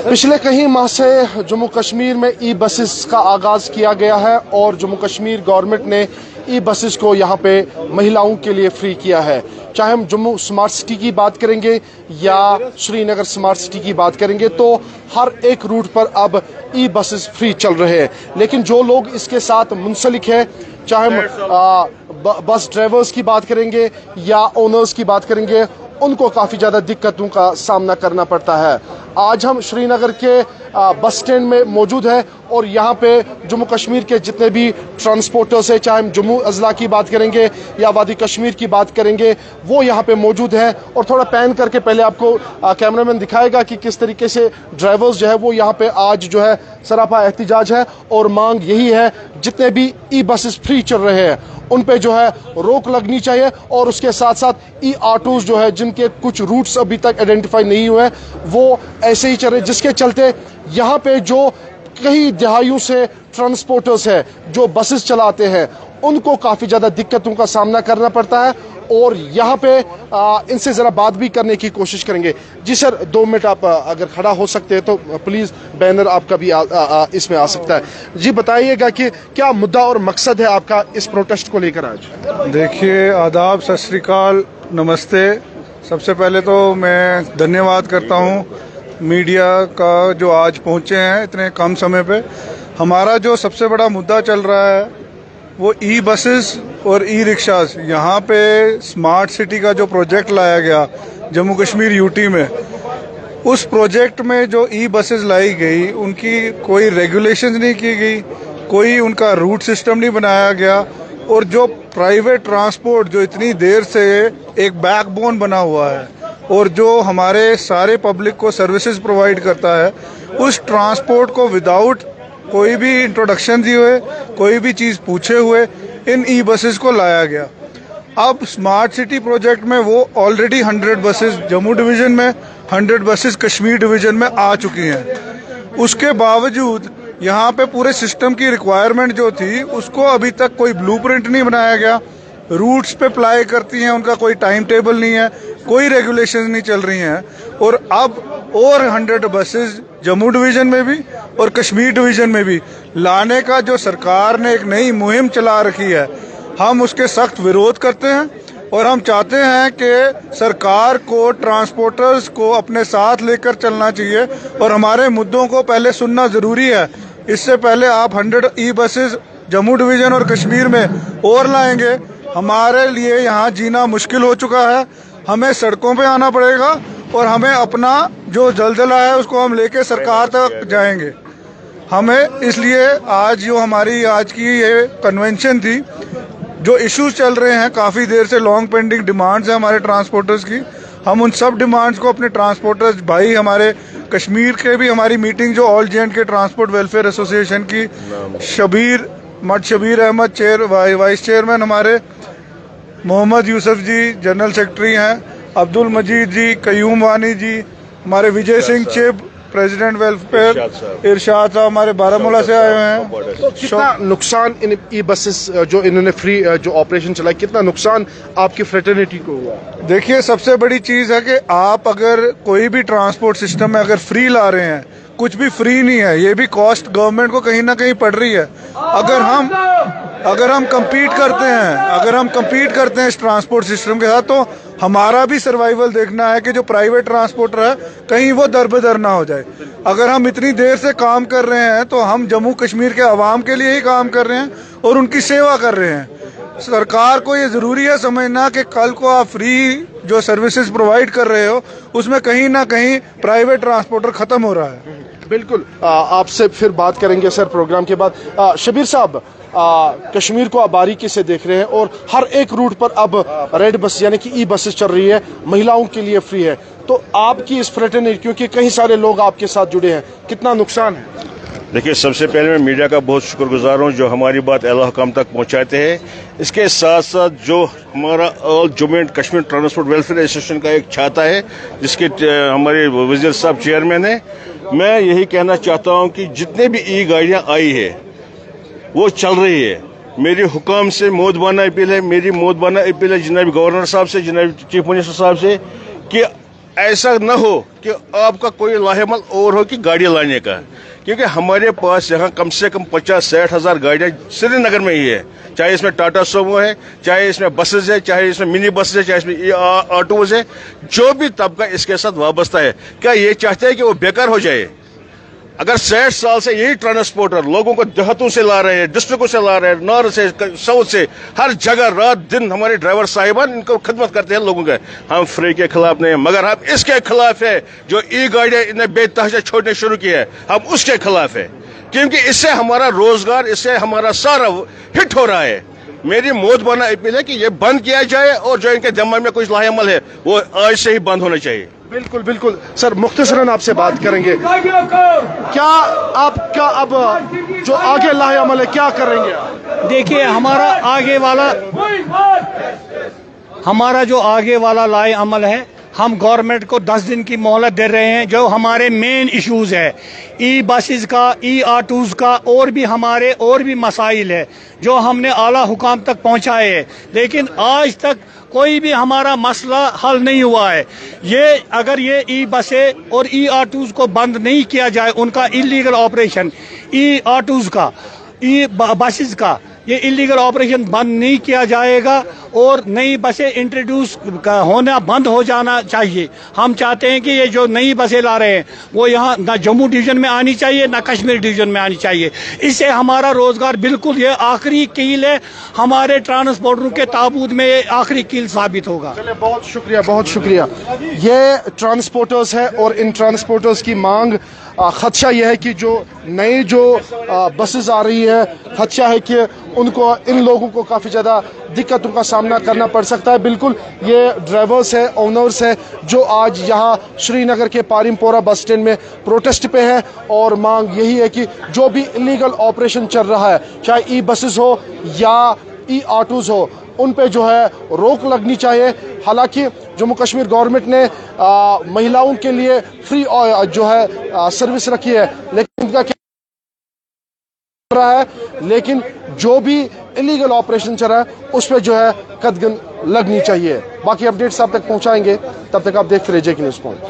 पिछले कई माह से जम्मू कश्मीर में ई बसेस का आगाज़ किया गया है और जम्मू कश्मीर गवर्नमेंट ने ई बसेस को यहाँ पे महिलाओं के लिए फ्री किया है। चाहे हम जम्मू स्मार्ट सिटी की बात करेंगे या श्रीनगर स्मार्ट सिटी की बात करेंगे तो हर एक रूट पर अब ई बसेस फ्री चल रहे हैं। लेकिन जो लोग इसके साथ मुंसलिक है, चाहे हम बस ड्राइवर्स की बात करेंगे या ओनर्स की बात करेंगे, उनको काफ़ी ज़्यादा दिक्कतों का सामना करना पड़ता है। आज हम श्रीनगर के बस स्टैंड में मौजूद है और यहाँ पे जम्मू कश्मीर के जितने भी ट्रांसपोर्टर्स हैं, चाहे हम जम्मू अजला की बात करेंगे या वादी कश्मीर की बात करेंगे, वो यहाँ पे मौजूद है। और थोड़ा पैन करके पहले आपको कैमरामैन दिखाएगा कि किस तरीके से ड्राइवर्स जो है वो यहाँ पे आज जो है सरापा एहतिजाज है और मांग यही है जितने भी ई बसेस फ्री चल रहे हैं उन पे जो है रोक लगनी चाहिए और उसके साथ साथ ई ऑटोज जो है जिनके कुछ रूट्स अभी तक आइडेंटिफाई नहीं हुए वो ऐसे ही चल रहे, जिसके चलते यहाँ पे जो कई दहाइयों से ट्रांसपोर्टर्स है जो बसेस चलाते हैं उनको काफ़ी ज़्यादा दिक्कतों का सामना करना पड़ता है। और यहाँ पे इनसे ज़रा बात भी करने की कोशिश करेंगे। जी सर, 2 मिनट आप अगर खड़ा हो सकते हैं तो प्लीज़, बैनर आपका भी इसमें आ सकता है। जी बताइएगा कि क्या मुद्दा और मकसद है आपका इस प्रोटेस्ट को लेकर आज? देखिए, आदाब, सत श्री अकाल, नमस्ते। सबसे पहले तो मैं धन्यवाद करता हूँ मीडिया का जो आज पहुँचे हैं इतने कम समय पे। हमारा जो सबसे बड़ा मुद्दा चल रहा है वो ई बसेस और ई रिक्शास। यहाँ पे स्मार्ट सिटी का जो प्रोजेक्ट लाया गया जम्मू कश्मीर यूटी में, उस प्रोजेक्ट में जो ई बसेस लाई गई उनकी कोई रेगुलेशंस नहीं की गई, कोई उनका रूट सिस्टम नहीं बनाया गया। और जो प्राइवेट ट्रांसपोर्ट जो इतनी देर से एक बैकबोन बना हुआ है और जो हमारे सारे पब्लिक को सर्विसेज प्रोवाइड करता है, उस ट्रांसपोर्ट को विदाउट कोई भी इंट्रोडक्शन दिए हुए, कोई भी चीज़ पूछे हुए इन ई बसेस को लाया गया। अब स्मार्ट सिटी प्रोजेक्ट में वो ऑलरेडी 100 बसेस जम्मू डिवीज़न में, 100 बसेस कश्मीर डिवीज़न में आ चुकी हैं। उसके बावजूद यहाँ पे पूरे सिस्टम की रिक्वायरमेंट जो थी उसको अभी तक कोई ब्लूप्रिंट नहीं बनाया गया। रूट्स पे अप्लाई करती हैं, उनका कोई टाइम टेबल नहीं है, कोई रेगुलेशंस नहीं चल रही हैं। और अब और 100 बसेस जम्मू डिवीज़न में भी और कश्मीर डिवीज़न में भी लाने का जो सरकार ने एक नई मुहिम चला रखी है, हम उसके सख्त विरोध करते हैं। और हम चाहते हैं कि सरकार को ट्रांसपोर्टर्स को अपने साथ लेकर चलना चाहिए और हमारे मुद्दों को पहले सुनना ज़रूरी है। इससे पहले आप 100 ई बसेस जम्मू डिवीज़न और कश्मीर में और लाएंगे, हमारे लिए यहाँ जीना मुश्किल हो चुका है। हमें सड़कों पे आना पड़ेगा और हमें अपना जो जलजला है उसको हम लेके सरकार तक जाएंगे। हमें इसलिए आज जो हमारी आज की ये कन्वेंशन थी, जो इश्यूज चल रहे हैं काफ़ी देर से, लॉन्ग पेंडिंग डिमांड्स हैं हमारे ट्रांसपोर्टर्स की, हम उन सब डिमांड्स को अपने ट्रांसपोर्टर्स भाई, हमारे कश्मीर के भी हमारी मीटिंग जो ऑल जे एंड के ट्रांसपोर्ट वेलफेयर एसोसिएशन की शबीर अहमद वाइस चेयरमैन, हमारे मोहम्मद यूसुफ जी जनरल सेक्रेटरी हैं, अब्दुल मजीद जी, कयूम वानी जी, हमारे विजय सिंह चिब प्रेसिडेंट वेलफेयर, इरशाद साहब हमारे बारामूला से आए हुए हैं। तो कितना नुकसान इन ई बसेस जो इन्होंने फ्री जो ऑपरेशन चलाया, कितना नुकसान आपकी फ्रेटर्निटी को हुआ? देखिए, सबसे बड़ी चीज़ है कि आप अगर कोई भी ट्रांसपोर्ट सिस्टम में अगर फ्री ला रहे हैं, कुछ भी फ्री नहीं है, ये भी कॉस्ट गवर्नमेंट को कहीं ना कहीं पड़ रही है। अगर हम compete करते हैं इस ट्रांसपोर्ट सिस्टम के साथ, तो हमारा भी सर्वाइवल देखना है कि जो प्राइवेट ट्रांसपोर्टर है कहीं वो दरबदर ना हो जाए। अगर हम इतनी देर से काम कर रहे हैं तो हम जम्मू कश्मीर के अवाम के लिए ही काम कर रहे हैं और उनकी सेवा कर रहे हैं। सरकार को ये ज़रूरी है समझना कि कल को आप फ्री जो सर्विसेज प्रोवाइड कर रहे हो उसमें कहीं ना कहीं प्राइवेट ट्रांसपोर्टर ख़त्म हो रहा है। बिल्कुल, आपसे फिर बात करेंगे सर प्रोग्राम के बाद। शबीर साहब, कश्मीर को आप बारीकी से देख रहे हैं और हर एक रूट पर अब रेड बस यानी कि ई बसेस चल रही है, महिलाओं के लिए फ्री है, तो आपकी इस फ्रेटर्निटी, क्योंकि कई सारे लोग आपके साथ जुड़े हैं, कितना नुकसान है? देखिए, सबसे पहले मैं मीडिया का बहुत शुक्रगुजार हूँ जो हमारी बात अहल हुकाम तक पहुँचाते हैं। इसके साथ साथ जो हमारा all Jammu and Kashmir transport welfare association का एक छाता है जिसके हमारे वजीर साहब चेयरमैन है, मैं यही कहना चाहता हूँ कि जितने भी ई गाड़ियाँ आई है वो चल रही है। मेरी हुकाम से मोदबाना अपील है, मेरी मोदबाना अपील है जनाब गवर्नर साहब से, जनाब चीफ मिनिस्टर साहब से कि ऐसा न हो कि आपका कोई लाहेमल और हो कि गाड़ी लाने का, क्योंकि हमारे पास यहाँ कम से कम 50-60 हज़ार गाड़ियाँ श्रीनगर में ही है, चाहे इसमें टाटा सोमो है, चाहे इसमें बसेज है, चाहे इसमें मिनी बसेज है, चाहे इसमें ऑटोज है, जो भी तबका इसके साथ वाबस्ता है। क्या ये चाहते हैं कि वो बेकार हो जाए? अगर 60 साल से यही ट्रांसपोर्टर लोगों को देहातों से ला रहे हैं, डिस्ट्रिक्टों से ला रहे हैं, नॉर्थ से, साउथ से, हर जगह रात दिन हमारे ड्राइवर साहिबान इनको खिदमत करते हैं लोगों के। हम फ्री के खिलाफ नहीं है, मगर हम इसके खिलाफ है जो ई गाड़ियां इन्हें बेतहाशा छोड़ने शुरू किया है, हम उसके खिलाफ है, क्योंकि इससे हमारा रोजगार, इससे हमारा सारा हिट हो रहा है। मेरी मोहतबाना अपील है कि ये बंद किया जाए और जो इनके दिमाग में कुछ लाहेमल है वो आज से ही बंद होना चाहिए। बिल्कुल बिल्कुल सर, मुख्तसरन आपसे बात करेंगे, क्या आपका अब जो आगे लाहे अमल है क्या करेंगे आप? देखिए, हमारा जो आगे वाला लाए अमल है, हम गवर्नमेंट को 10 दिन की मोहलत दे रहे हैं। जो हमारे मेन इश्यूज है, ई बसेस का, ई ऑटोज का, और भी हमारे और भी मसाइल है जो हमने आला हुकाम तक पहुंचाए हैं, लेकिन आज तक कोई भी हमारा मसला हल नहीं हुआ है। अगर ये ई बसें और ई ऑटोज को बंद नहीं किया जाए, उनका इलीगल ऑपरेशन, ई ऑटोज का, ई बसेस का ये इलीगल ऑपरेशन बंद नहीं किया जाएगा और नई बसें इंट्रोड्यूस होना बंद हो जाना चाहिए। हम चाहते हैं कि ये जो नई बसें ला रहे हैं वो यहाँ ना जम्मू डिवीजन में आनी चाहिए, ना कश्मीर डिवीजन में आनी चाहिए। इससे हमारा रोजगार बिल्कुल, ये आखिरी कील है हमारे ट्रांसपोर्टरों के ताबूत में, ये आखिरी कील साबित होगा। चलिए, बहुत शुक्रिया, बहुत शुक्रिया। ये ट्रांसपोर्टर्स है और इन ट्रांसपोर्टर्स की मांग, खदशा यह है कि जो नई जो बसेस आ रही है, खदशा है कि उनको, इन लोगों को काफ़ी ज़्यादा दिक्कतों का सामना करना पड़ सकता है। बिल्कुल, ये ड्राइवर्स है, ओनर्स है जो आज यहाँ श्रीनगर के पारिमपोरा बस स्टैंड में प्रोटेस्ट पे है और मांग यही है कि जो भी इलीगल ऑपरेशन चल रहा है, चाहे ई बसेस हो या ई ऑटोज़ हो, उन पे जो है रोक लगनी चाहिए। हालांकि जम्मू कश्मीर गवर्नमेंट ने महिलाओं के लिए फ्री जो है सर्विस रखी है, लेकिन उनका क्या रहा है, लेकिन जो भी इलीगल ऑपरेशन चल रहा है उस पर जो है कदगन लगनी चाहिए। बाकी अपडेट्स आप तक पहुंचाएंगे, तब तक आप देखते रहिए जेके न्यूज़ पॉइंट।